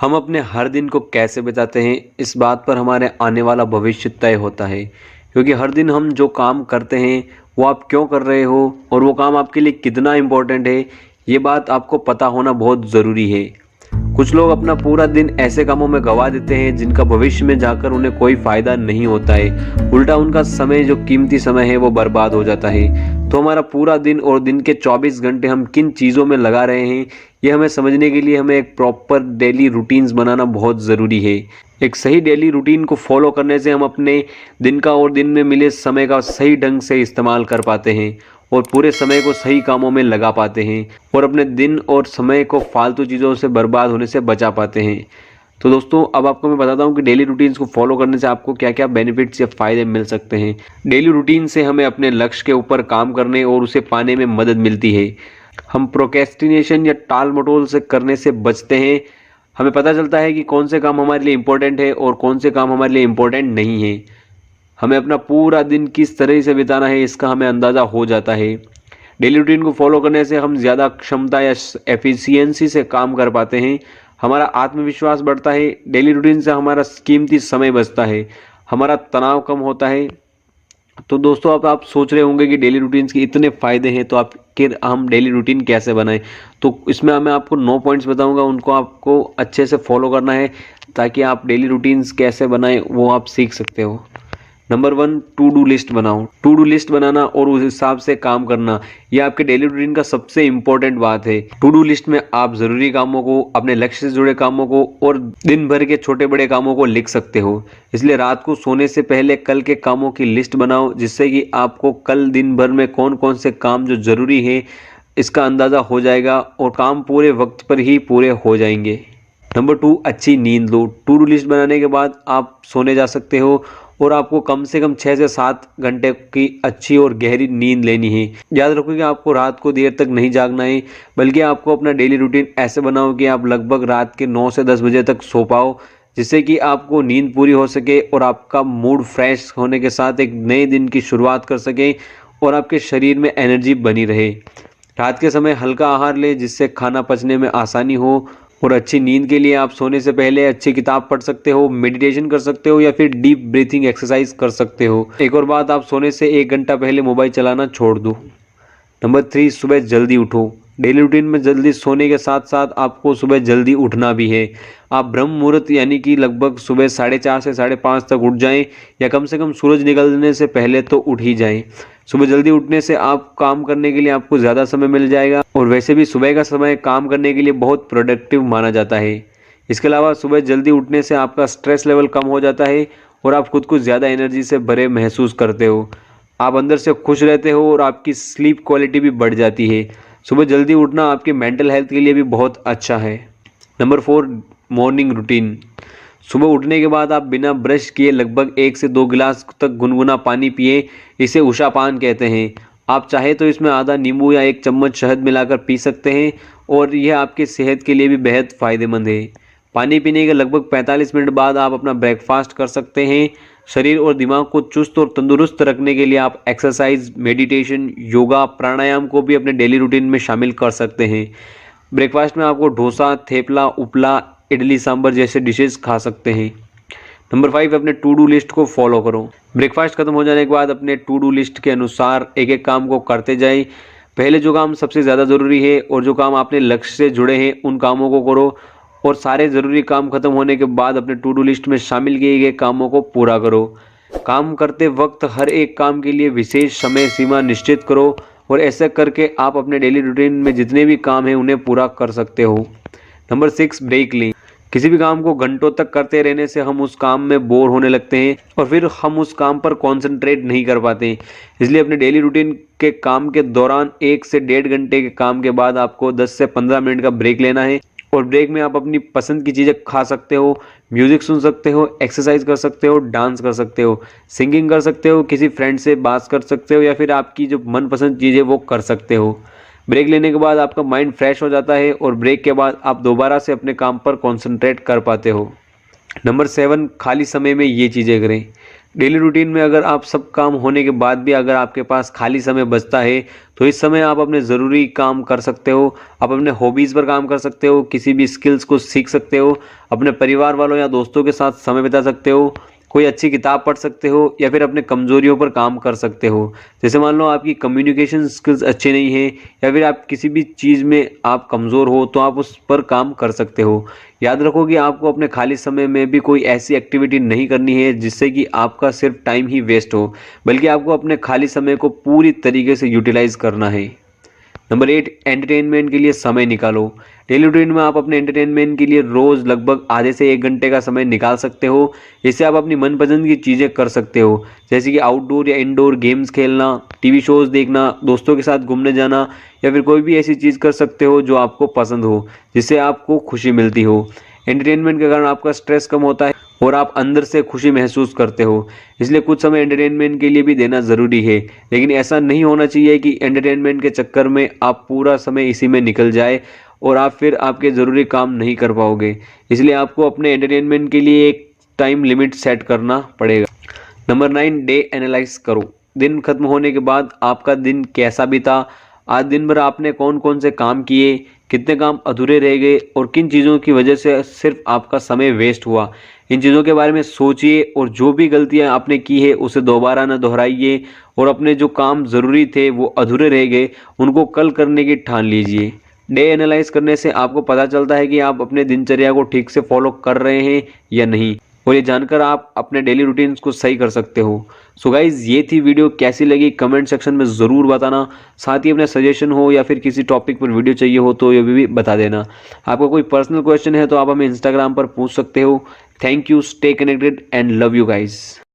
हम अपने हर दिन को कैसे बिताते हैं, इस बात पर हमारे आने वाला भविष्य तय होता है। क्योंकि हर दिन हम जो काम करते हैं वो आप क्यों कर रहे हो और वो काम आपके लिए कितना इम्पोर्टेंट है, ये बात आपको पता होना बहुत ज़रूरी है। कुछ लोग अपना पूरा दिन ऐसे कामों में गंवा देते हैं जिनका भविष्य में जाकर उन्हें कोई फायदा नहीं होता है। उल्टा उनका समय, जो कीमती समय है, वो बर्बाद हो जाता है। तो हमारा पूरा दिन और दिन के 24 घंटे हम किन चीज़ों में लगा रहे हैं, ये हमें समझने के लिए हमें एक प्रॉपर डेली रूटीन्स बनाना बहुत ज़रूरी है। एक सही डेली रूटीन को फॉलो करने से हम अपने दिन का और दिन में मिले समय का सही ढंग से इस्तेमाल कर पाते हैं और पूरे समय को सही कामों में लगा पाते हैं और अपने दिन और समय को फालतू चीज़ों से बर्बाद होने से बचा पाते हैं। तो दोस्तों, अब आपको मैं बताता हूँ कि डेली रूटीन्स को फॉलो करने से आपको क्या क्या बेनिफिट्स या फ़ायदे मिल सकते हैं। डेली रूटीन से हमें अपने लक्ष्य के ऊपर काम करने और उसे पाने में मदद मिलती है। हम प्रोक्रेस्टिनेशन या टाल मटोल से करने से बचते हैं। हमें पता चलता है कि कौन से काम हमारे लिए इम्पोर्टेंट है और कौन से काम हमारे लिए इम्पोर्टेंट नहीं है। हमें अपना पूरा दिन किस तरह से बिताना है, इसका हमें अंदाज़ा हो जाता है। डेली रूटीन को फॉलो करने से हम ज़्यादा क्षमता या एफिशिएंसी से काम कर पाते हैं। हमारा आत्मविश्वास बढ़ता है। डेली रूटीन से हमारा कीमती समय बचता है, हमारा तनाव कम होता है। तो दोस्तों, अब आप सोच रहे होंगे कि डेली रूटीन्स के इतने फ़ायदे हैं, तो आखिर हम डेली रूटीन कैसे बनाएं। तो इसमें मैं आपको 9 पॉइंट्स बताऊंगा, उनको आपको अच्छे से फॉलो करना है ताकि आप डेली रूटीन्स कैसे बनाएं वो आप सीख सकते हो। नंबर 1, टू डू लिस्ट बनाओ। टू डू लिस्ट बनाना और उस हिसाब से काम करना, यह आपके डेली रूटीन का सबसे इंपॉर्टेंट बात है। टू डू लिस्ट में आप ज़रूरी कामों को, अपने लक्ष्य से जुड़े कामों को और दिन भर के छोटे बड़े कामों को लिख सकते हो। इसलिए रात को सोने से पहले कल के कामों की लिस्ट बनाओ, जिससे कि आपको कल दिन भर में कौन कौन से काम जो ज़रूरी है इसका अंदाज़ा हो जाएगा और काम पूरे वक्त पर ही पूरे हो जाएंगे। नंबर 2, अच्छी नींद लो। टू डू लिस्ट बनाने के बाद आप सोने जा सकते हो और आपको कम से कम 6 से 7 घंटे की अच्छी और गहरी नींद लेनी है। याद रखो कि आपको रात को देर तक नहीं जागना है, बल्कि आपको अपना डेली रूटीन ऐसे बनाओ कि आप लगभग रात के 9 से 10 बजे तक सो पाओ, जिससे कि आपको नींद पूरी हो सके और आपका मूड फ्रेश होने के साथ एक नए दिन की शुरुआत कर सके और आपके शरीर में एनर्जी बनी रहे। रात के समय हल्का आहार लें, जिससे खाना पचने में आसानी हो। और अच्छी नींद के लिए आप सोने से पहले अच्छी किताब पढ़ सकते हो, मेडिटेशन कर सकते हो या फिर डीप ब्रीथिंग एक्सरसाइज कर सकते हो। एक और बात, आप सोने से 1 घंटा पहले मोबाइल चलाना छोड़ दो। नंबर 3, सुबह जल्दी उठो। डेली रूटीन में जल्दी सोने के साथ साथ आपको सुबह जल्दी उठना भी है। आप ब्रह्म मुहूर्त यानी कि लगभग सुबह 4:30 से 5:30 तक उठ जाएं, या कम से कम सूरज निकलने से पहले तो उठ ही जाएं। सुबह जल्दी उठने से आप काम करने के लिए आपको ज़्यादा समय मिल जाएगा और वैसे भी सुबह का समय काम करने के लिए बहुत प्रोडक्टिव माना जाता है। इसके अलावा सुबह जल्दी उठने से आपका स्ट्रेस लेवल कम हो जाता है और आप खुद को ज़्यादा एनर्जी से भरे महसूस करते हो। आप अंदर से खुश रहते हो और आपकी स्लीप क्वालिटी भी बढ़ जाती है। सुबह जल्दी उठना आपकी मेंटल हेल्थ के लिए भी बहुत अच्छा है। Number 4, morning routine. सुबह उठने के बाद आप बिना ब्रश किए लगभग 1 से 2 गिलास तक गुनगुना पानी पिए। इसे उषापान कहते हैं। आप चाहे तो इसमें आधा नींबू या 1 चम्मच शहद मिलाकर पी सकते हैं और यह आपकी सेहत के लिए भी बेहद फ़ायदेमंद है। पानी पीने के लगभग 45 मिनट बाद आप अपना ब्रेकफास्ट कर सकते हैं। शरीर और दिमाग को चुस्त और तंदुरुस्त रखने के लिए आप एक्सरसाइज, मेडिटेशन, योगा, प्राणायाम को भी अपने डेली रूटीन में शामिल कर सकते हैं। ब्रेकफास्ट में आपको डोसा, थेपला, उपला, इडली सांभर जैसे डिशेस खा सकते हैं। नंबर 5, अपने टू डू लिस्ट को फॉलो करो। ब्रेकफास्ट खत्म हो जाने के बाद अपने टू डू लिस्ट के अनुसार एक एक काम को करते जाएं। पहले जो काम सबसे ज़्यादा ज़रूरी है और जो काम अपने लक्ष्य से जुड़े हैं उन कामों को करो और सारे ज़रूरी काम खत्म होने के बाद अपने टू डू लिस्ट में शामिल किए गए कामों को पूरा करो। काम करते वक्त हर एक काम के लिए विशेष समय सीमा निश्चित करो और ऐसा करके आप अपने डेली रूटीन में जितने भी काम हैं उन्हें पूरा कर सकते हो। नंबर 6, ब्रेक लें। किसी भी काम को घंटों तक करते रहने से हम उस काम में बोर होने लगते हैं और फिर हम उस काम पर कंसंट्रेट नहीं कर पाते। इसलिए अपने डेली रूटीन के काम के दौरान 1 से 1.5 घंटे के काम के बाद आपको 10 से 15 मिनट का ब्रेक लेना है और ब्रेक में आप अपनी पसंद की चीज़ें खा सकते हो, म्यूज़िक सुन सकते हो, एक्सरसाइज कर सकते हो, डांस कर सकते हो, सिंगिंग कर सकते हो, किसी फ्रेंड से बात कर सकते हो या फिर आपकी जो मनपसंद चीज़ें वो कर सकते हो। ब्रेक लेने के बाद आपका माइंड फ्रेश हो जाता है और ब्रेक के बाद आप दोबारा से अपने काम पर कंसंट्रेट कर पाते हो। नंबर 7, खाली समय में ये चीज़ें करें। डेली रूटीन में अगर आप सब काम होने के बाद भी अगर आपके पास खाली समय बचता है तो इस समय आप अपने ज़रूरी काम कर सकते हो, आप अपने हॉबीज़ पर काम कर सकते हो, किसी भी स्किल्स को सीख सकते हो, अपने परिवार वालों या दोस्तों के साथ समय बिता सकते हो, कोई अच्छी किताब पढ़ सकते हो या फिर अपने कमज़ोरियों पर काम कर सकते हो। जैसे मान लो आपकी कम्युनिकेशन स्किल्स अच्छे नहीं है या फिर आप किसी भी चीज़ में आप कमज़ोर हो तो आप उस पर काम कर सकते हो। याद रखो कि आपको अपने खाली समय में भी कोई ऐसी एक्टिविटी नहीं करनी है जिससे कि आपका सिर्फ टाइम ही वेस्ट हो, बल्कि आपको अपने खाली समय को पूरी तरीके से यूटिलाइज करना है। नंबर 8, एंटरटेनमेंट के लिए समय निकालो। डेली रूटीन में आप अपने एंटरटेनमेंट के लिए रोज़ लगभग आधे से 1 घंटे का समय निकाल सकते हो। इससे आप अपनी मनपसंद की चीज़ें कर सकते हो, जैसे कि आउटडोर या इंडोर गेम्स खेलना, टीवी शोज़ देखना, दोस्तों के साथ घूमने जाना या फिर कोई भी ऐसी चीज़ कर सकते हो जो आपको पसंद हो, जिससे आपको खुशी मिलती हो। एंटरटेनमेंट के कारण आपका स्ट्रेस कम होता है और आप अंदर से खुशी महसूस करते हो, इसलिए कुछ समय एंटरटेनमेंट के लिए भी देना ज़रूरी है। लेकिन ऐसा नहीं होना चाहिए कि एंटरटेनमेंट के चक्कर में आप पूरा समय इसी में निकल जाए और आप फिर आपके ज़रूरी काम नहीं कर पाओगे। इसलिए आपको अपने एंटरटेनमेंट के लिए एक टाइम लिमिट सेट करना पड़ेगा। नंबर 9, डे एनालाइज करो। दिन खत्म होने के बाद आपका दिन कैसा बीता, आज दिन भर आपने कौन कौन से काम किए, कितने काम अधूरे रह गए और किन चीज़ों की वजह से सिर्फ आपका समय वेस्ट हुआ। इन चीज़ों के बारे में सोचिए और जो भी गलतियां आपने की है उसे दोबारा न दोहराइए और अपने जो काम ज़रूरी थे वो अधूरे रह गए उनको कल करने की ठान लीजिए। डे एनालाइज करने से आपको पता चलता है कि आप अपने दिनचर्या को ठीक से फॉलो कर रहे हैं या नहीं, और ये जानकर आप अपने डेली रूटीन्स को सही कर सकते हो। सो गाइज, ये थी वीडियो, कैसी लगी कमेंट सेक्शन में ज़रूर बताना। साथ ही अपने सजेशन हो या फिर किसी टॉपिक पर वीडियो चाहिए हो तो ये भी बता देना। आपको कोई पर्सनल क्वेश्चन है तो आप हमें इंस्टाग्राम पर पूछ सकते हो। Thank you, stay connected and love you guys.